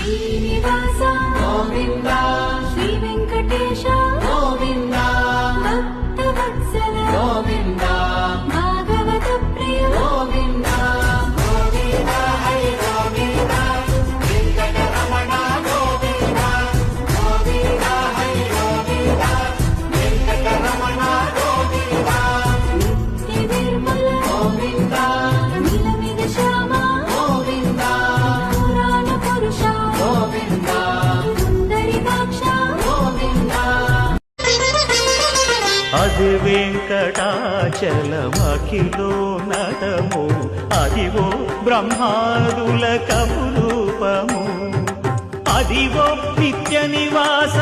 శ్రీనివాస గోవింద శ్రీ వెంకటేశ గోవింద భక్తవత్సల గోవింద భాగవత ప్రియ గోవింద గోవింద హరి గోవింద వెంకటరమణ గోవింద గోవింద హరి గోవింద వెంకటరమణ గోవింద నిత్య నిర్మల గోవింద నిలమిద శ్యామ గోవింద పురాణ పురుష గోవింద సుందరికాక్ష గోవింద. అది వెంకటాచలమఖిలో నటము అదివో బ్రహ్మాదుల కపురూపము అదివో నిత్య నివాస